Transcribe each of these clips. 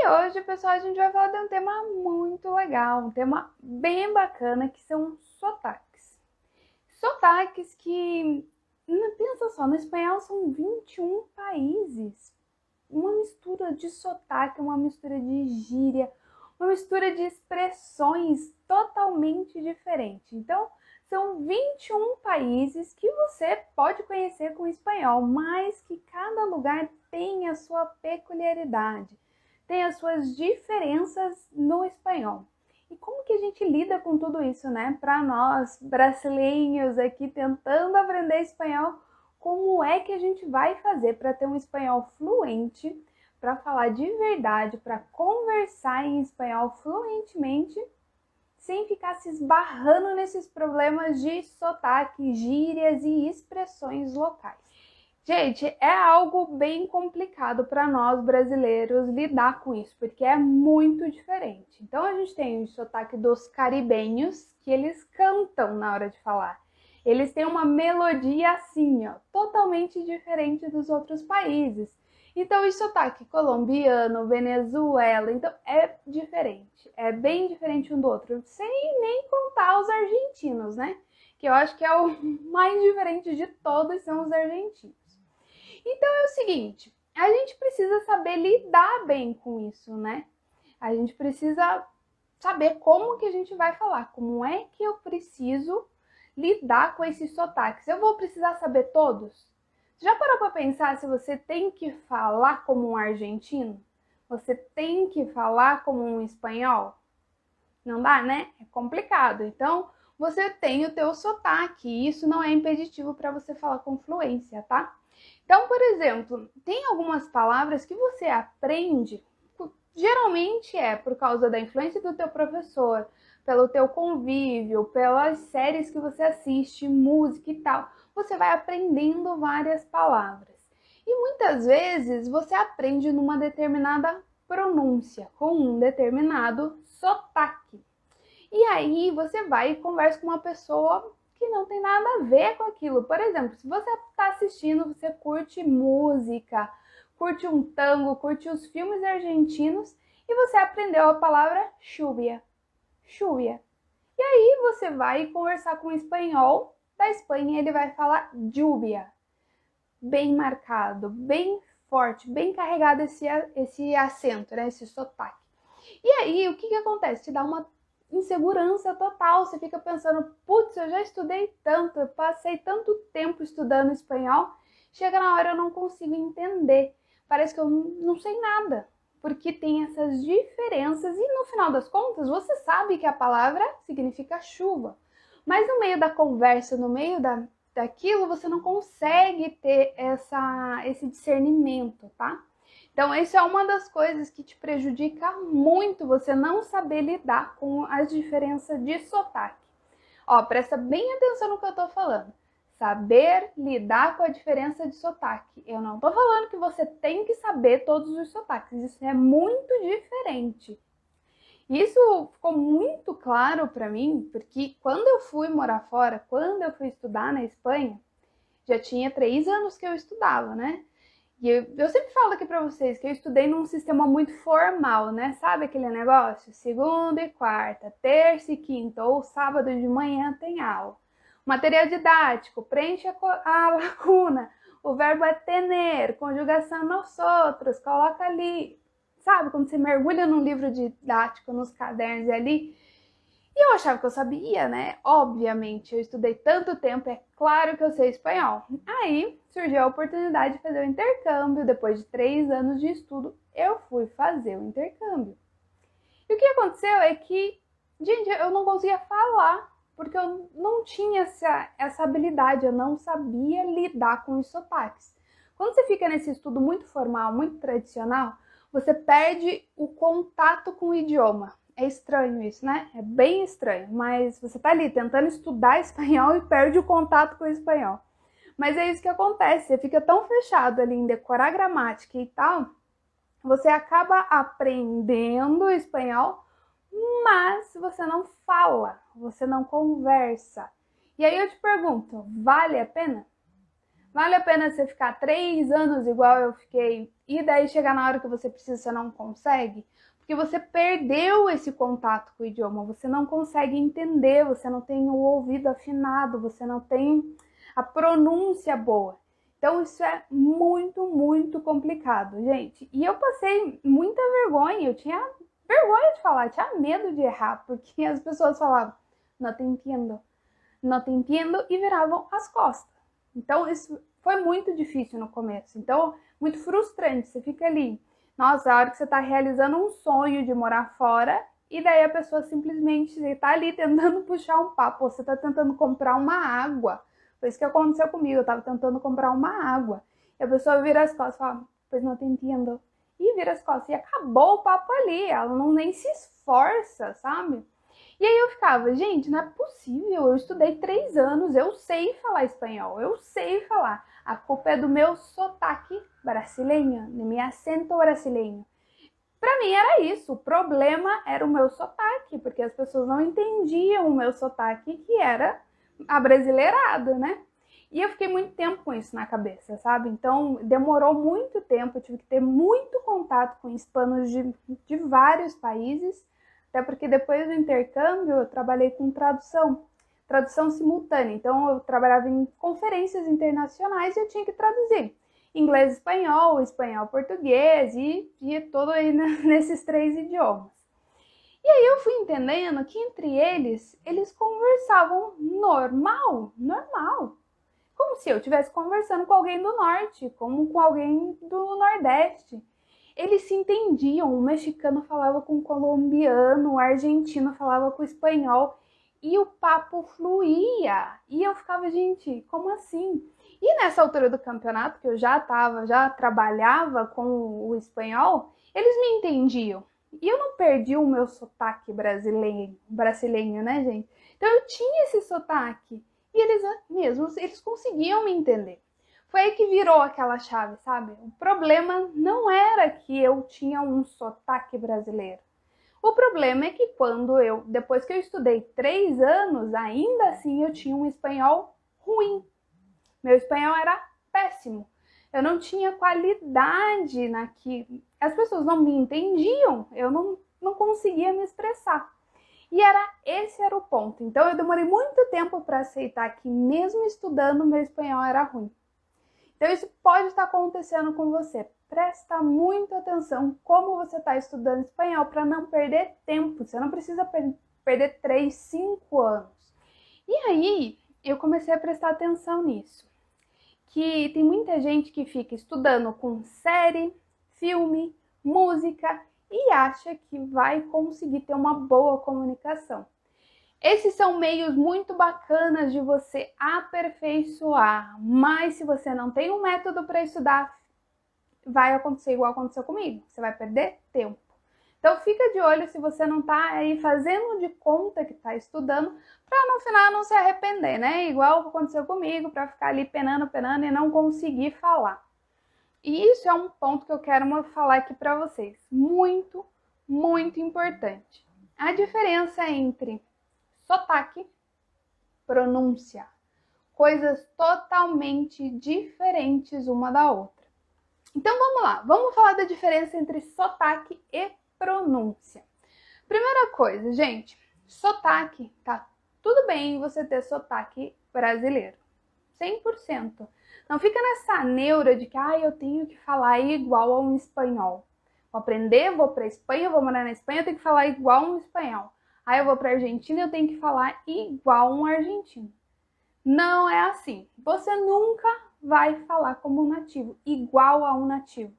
E hoje, pessoal, a gente vai falar de um tema muito legal, um tema bem bacana, que são sotaques. Sotaques que, pensa só, no espanhol são 21 países. Uma mistura de sotaque, uma mistura de gíria, uma mistura de expressões totalmente diferente. Então, são 21 países que você pode conhecer com espanhol, mas que cada lugar tem a sua peculiaridade, tem as suas diferenças no espanhol. E como que a gente lida com tudo isso, né? Para nós, brasileiros aqui tentando aprender espanhol, como é que a gente vai fazer para ter um espanhol fluente, para falar de verdade, para conversar em espanhol fluentemente, sem ficar se esbarrando nesses problemas de sotaque, gírias e expressões locais. Gente, é algo bem complicado para nós brasileiros lidar com isso, porque é muito diferente. Então a gente tem o sotaque dos caribenhos, que eles cantam na hora de falar. Eles têm uma melodia assim, ó, totalmente diferente dos outros países. Então o sotaque colombiano, Venezuela, então é diferente. É bem diferente um do outro, sem nem contar os argentinos, né? Que eu acho que é o mais diferente de todos, são os argentinos. Então é o seguinte, a gente precisa saber lidar bem com isso, né? A gente precisa saber como que a gente vai falar, como é que eu preciso lidar com esses sotaques. Eu vou precisar saber todos? Você já parou para pensar se você tem que falar como um argentino? Você tem que falar como um espanhol? Não dá, né? É complicado. Então, você tem o teu sotaque e isso não é impeditivo para você falar com fluência, tá? Então, por exemplo, tem algumas palavras que você aprende, geralmente é por causa da influência do teu professor, pelo teu convívio, pelas séries que você assiste, música e tal. Você vai aprendendo várias palavras. E muitas vezes você aprende numa determinada pronúncia, com um determinado sotaque. E aí você vai e conversa com uma pessoa que não tem nada a ver com aquilo. Por exemplo, se você está assistindo, você curte música, curte um tango, curte os filmes argentinos e você aprendeu a palavra lluvia. Lluvia. E aí você vai conversar com um espanhol da Espanha e ele vai falar lluvia. Bem marcado, bem forte, bem carregado esse acento, né? Esse sotaque. E aí, o que acontece? Te dá uma insegurança total. Você fica pensando, putz, eu já estudei tanto, eu passei tanto tempo estudando espanhol, chega na hora eu não consigo entender. Parece que eu não sei nada, porque tem essas diferenças e no final das contas você sabe que a palavra significa chuva. Mas no meio da conversa, no meio daquilo, você não consegue ter esse discernimento, tá? Então, isso é uma das coisas que te prejudica muito, você não saber lidar com as diferenças de sotaque. Ó, presta bem atenção no que eu tô falando. Saber lidar com a diferença de sotaque. Eu não tô falando que você tem que saber todos os sotaques, isso é muito diferente. Isso ficou muito claro para mim, porque quando eu fui morar fora, quando eu fui estudar na Espanha, já tinha 3 anos que eu estudava, né? E eu sempre falo aqui para vocês que eu estudei num sistema muito formal, né? Sabe aquele negócio? Segunda e quarta, terça e quinta, ou sábado de manhã tem aula. Material didático, preenche a lacuna. O verbo é tener, conjugação nós outros, coloca ali. Sabe, quando você mergulha num livro didático, nos cadernos ali, e eu achava que eu sabia, né? Obviamente, eu estudei tanto tempo, é claro que eu sei espanhol. Aí surgiu a oportunidade de fazer o intercâmbio. Depois de 3 anos de estudo, eu fui fazer o intercâmbio. E o que aconteceu é que, gente, eu não conseguia falar, porque eu não tinha essa habilidade, eu não sabia lidar com os sotaques. Quando você fica nesse estudo muito formal, muito tradicional, você perde o contato com o idioma. É estranho isso, né? É bem estranho, mas você tá ali tentando estudar espanhol e perde o contato com o espanhol. Mas é isso que acontece, você fica tão fechado ali em decorar gramática e tal, você acaba aprendendo espanhol, mas você não fala, você não conversa. E aí eu te pergunto, vale a pena? Vale a pena você ficar 3 anos igual eu fiquei e daí chegar na hora que você precisa, você não consegue? Porque você perdeu esse contato com o idioma, você não consegue entender, você não tem o ouvido afinado, você não tem a pronúncia boa. Então isso é muito, muito complicado, gente. E eu passei muita vergonha, eu tinha vergonha de falar, tinha medo de errar, porque as pessoas falavam, não te entendo, não te entendo, e viravam as costas. Então isso foi muito difícil no começo, então muito frustrante, você fica ali, nossa, a hora que você está realizando um sonho de morar fora, e daí a pessoa simplesmente está ali tentando puxar um papo, você está tentando comprar uma água. Foi isso que aconteceu comigo, eu estava tentando comprar uma água. E a pessoa vira as costas e fala, pois não te entendo. E vira as costas. E acabou o papo ali, ela não nem se esforça, sabe? E aí eu ficava, gente, não é possível, eu estudei 3 anos, eu sei falar espanhol, eu sei falar. A culpa é do meu sotaque brasileiro, do meu acento brasileiro. Para mim era isso, o problema era o meu sotaque, porque as pessoas não entendiam o meu sotaque, que era abrasileirado, né? E eu fiquei muito tempo com isso na cabeça, sabe? Então demorou muito tempo, eu tive que ter muito contato com hispanos de vários países, até porque depois do intercâmbio eu trabalhei com tradução simultânea. Então eu trabalhava em conferências internacionais e eu tinha que traduzir inglês, espanhol, espanhol, português e todo aí nesses 3 idiomas. E aí eu fui entendendo que entre eles conversavam normal. Como se eu estivesse conversando com alguém do norte, como com alguém do nordeste. Eles se entendiam, o mexicano falava com o colombiano, o argentino falava com o espanhol, e o papo fluía. E eu ficava, gente, como assim? E nessa altura do campeonato, que eu já trabalhava com o espanhol, eles me entendiam. E eu não perdi o meu sotaque brasileiro, né, gente? Então eu tinha esse sotaque. E eles conseguiam me entender. Foi aí que virou aquela chave, sabe? O problema não era que eu tinha um sotaque brasileiro. O problema é que depois que eu estudei 3 anos, ainda assim eu tinha um espanhol ruim. Meu espanhol era péssimo. Eu não tinha qualidade naquilo. As pessoas não me entendiam, eu não conseguia me expressar. E esse era o ponto. Então eu demorei muito tempo para aceitar que mesmo estudando, meu espanhol era ruim. Então isso pode estar acontecendo com você. Presta muita atenção como você está estudando espanhol para não perder tempo. Você não precisa perder 3, 5 anos. E aí eu comecei a prestar atenção nisso. Que tem muita gente que fica estudando com série, filme, música e acha que vai conseguir ter uma boa comunicação. Esses são meios muito bacanas de você aperfeiçoar, mas se você não tem um método para estudar, vai acontecer igual aconteceu comigo, você vai perder tempo. Então fica de olho se você não está aí fazendo de conta que está estudando, para no final não se arrepender, né? Igual aconteceu comigo, para ficar ali penando e não conseguir falar. E isso é um ponto que eu quero falar aqui para vocês, muito, muito importante. A diferença entre sotaque, pronúncia, coisas totalmente diferentes uma da outra. Então vamos lá, vamos falar da diferença entre sotaque e pronúncia. Primeira coisa, gente, sotaque, tá tudo bem você ter sotaque brasileiro, 100%. Não fica nessa neura de que eu tenho que falar igual a um espanhol. Vou aprender, vou para Espanha, vou morar na Espanha, eu tenho que falar igual a um espanhol. Aí eu vou para a Argentina, eu tenho que falar igual a um argentino. Não é assim. Você nunca vai falar como um nativo, igual a um nativo.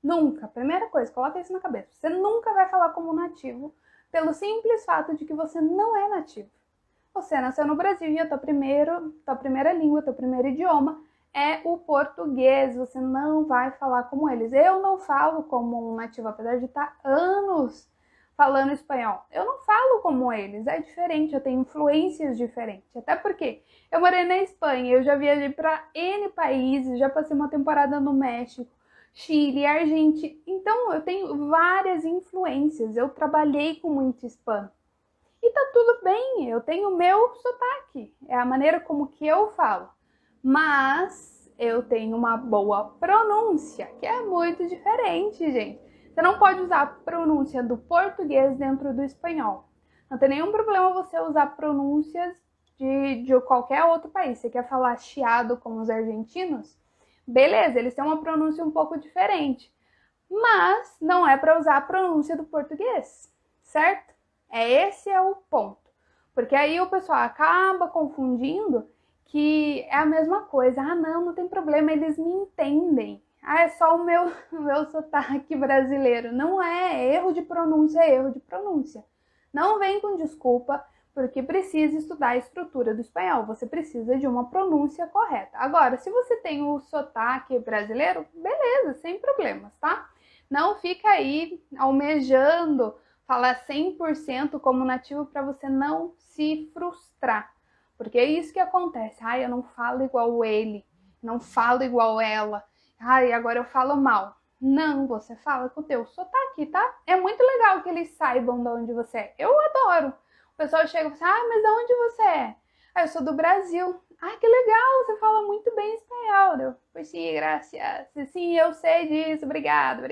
Nunca. Primeira coisa, coloca isso na cabeça. Você nunca vai falar como um nativo, pelo simples fato de que você não é nativo. Você nasceu no Brasil e a tua primeira língua, teu primeiro idioma é o português. Você não vai falar como eles. Eu não falo como um nativo, apesar de estar anos falando espanhol. Eu não falo como eles, é diferente, eu tenho influências diferentes. Até porque eu morei na Espanha, eu já viajei para N países, já passei uma temporada no México, Chile, Argentina. Então eu tenho várias influências, eu trabalhei com muito hispano. E tá tudo bem, eu tenho o meu sotaque, é a maneira como que eu falo. Mas eu tenho uma boa pronúncia, que é muito diferente, gente. Você não pode usar a pronúncia do português dentro do espanhol. Não tem nenhum problema você usar pronúncias de qualquer outro país. Você quer falar chiado como os argentinos? Beleza, eles têm uma pronúncia um pouco diferente. Mas não é para usar a pronúncia do português, certo? Esse é o ponto. Porque aí o pessoal acaba confundindo que é a mesma coisa. Ah, não tem problema, eles me entendem. Ah, é só o meu sotaque brasileiro. Não é, erro de pronúncia é erro de pronúncia. Não vem com desculpa, porque precisa estudar a estrutura do espanhol. Você precisa de uma pronúncia correta. Agora, se você tem o sotaque brasileiro, beleza, sem problemas, tá? Não fica aí almejando falar 100% como nativo para você não se frustrar. Porque é isso que acontece. Ai, eu não falo igual ele, não falo igual ela. Ai, agora eu falo mal. Não, você fala com o teu sotaque, tá? É muito legal que eles saibam de onde você é. Eu adoro. O pessoal chega e fala assim, mas de onde você é? Ah, eu sou do Brasil. Ah, que legal, você fala muito bem espanhol. Eu, pois sim, graças. Sim, eu sei disso, obrigada.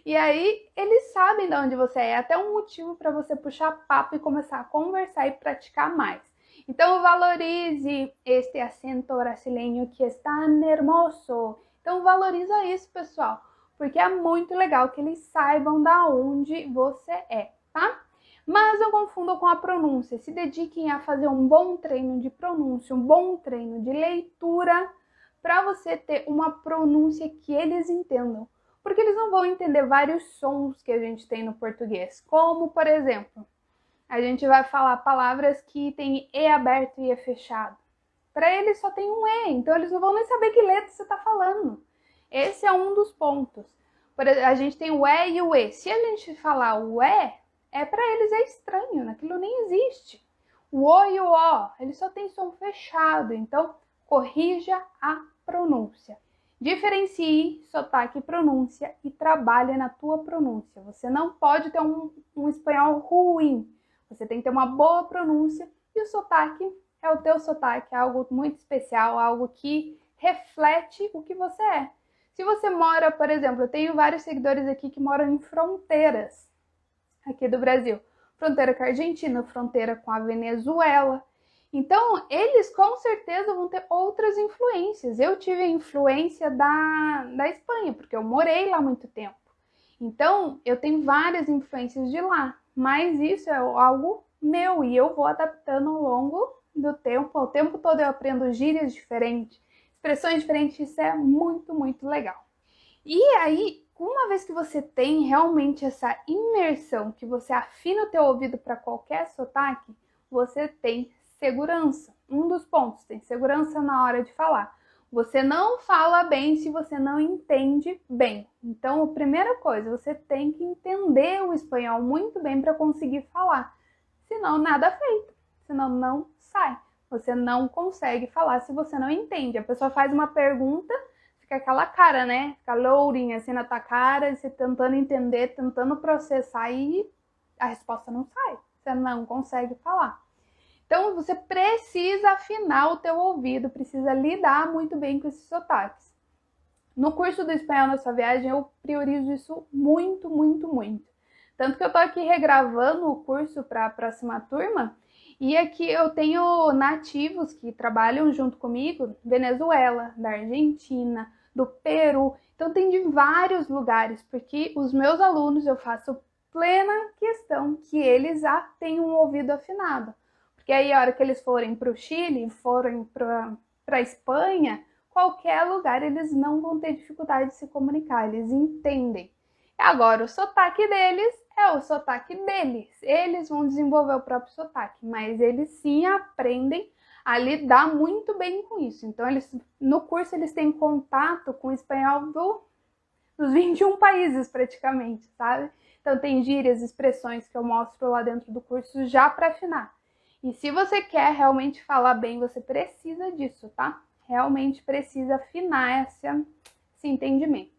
E aí, eles sabem de onde você é. Até um motivo para você puxar papo e começar a conversar e praticar mais. Então, valorize este acento brasileiro que é tão hermoso. Então, valoriza isso, pessoal, porque é muito legal que eles saibam da onde você é, tá? Mas não confundam com a pronúncia. Se dediquem a fazer um bom treino de pronúncia, um bom treino de leitura, para você ter uma pronúncia que eles entendam. Porque eles não vão entender vários sons que a gente tem no português, como, por exemplo, a gente vai falar palavras que tem E aberto e E fechado. Para eles só tem um E, então eles não vão nem saber que letra você está falando. Esse é um dos pontos. A gente tem o E e o E. Se a gente falar o E, para eles é estranho, aquilo nem existe. O O e o O, eles só tem som fechado, então corrija a pronúncia. Diferencie sotaque e pronúncia e trabalhe na tua pronúncia. Você não pode ter um espanhol ruim. Você tem que ter uma boa pronúncia e o sotaque é o teu sotaque, é algo muito especial, algo que reflete o que você é. Se você mora, por exemplo, eu tenho vários seguidores aqui que moram em fronteiras aqui do Brasil. Fronteira com a Argentina, fronteira com a Venezuela. Então, eles com certeza vão ter outras influências. Eu tive a influência da Espanha, porque eu morei lá há muito tempo. Então, eu tenho várias influências de lá, mas isso é algo meu e eu vou adaptando ao longo do tempo. O tempo todo eu aprendo gírias diferentes, expressões diferentes, isso é muito, muito legal. E aí, uma vez que você tem realmente essa imersão, que você afina o teu ouvido para qualquer sotaque, você tem segurança. Um dos pontos, tem segurança na hora de falar. Você não fala bem se você não entende bem. Então, a primeira coisa, você tem que entender o espanhol muito bem para conseguir falar. Senão, nada feito. Senão, não sai. Você não consegue falar se você não entende. A pessoa faz uma pergunta, fica aquela cara, né? Fica lourinha assim na tua cara, você tentando entender, tentando processar e a resposta não sai. Você não consegue falar. Então, você precisa afinar o teu ouvido, precisa lidar muito bem com esses sotaques. No curso do Espanhol na Sua Viagem, eu priorizo isso muito, muito, muito. Tanto que eu tô aqui regravando o curso para a próxima turma, e aqui eu tenho nativos que trabalham junto comigo, Venezuela, da Argentina, do Peru. Então, tem de vários lugares, porque os meus alunos, eu faço plena questão que eles já tenham um ouvido afinado. Porque aí, a hora que eles forem para o Chile, forem para a Espanha, qualquer lugar, eles não vão ter dificuldade de se comunicar, eles entendem. Agora, o sotaque deles é o sotaque deles. Eles vão desenvolver o próprio sotaque, mas eles sim aprendem a lidar muito bem com isso. Então, no curso, eles têm contato com o espanhol dos 21 países, praticamente, sabe? Então, tem gírias, expressões que eu mostro lá dentro do curso já para afinar. E se você quer realmente falar bem, você precisa disso, tá? Realmente precisa afinar esse entendimento.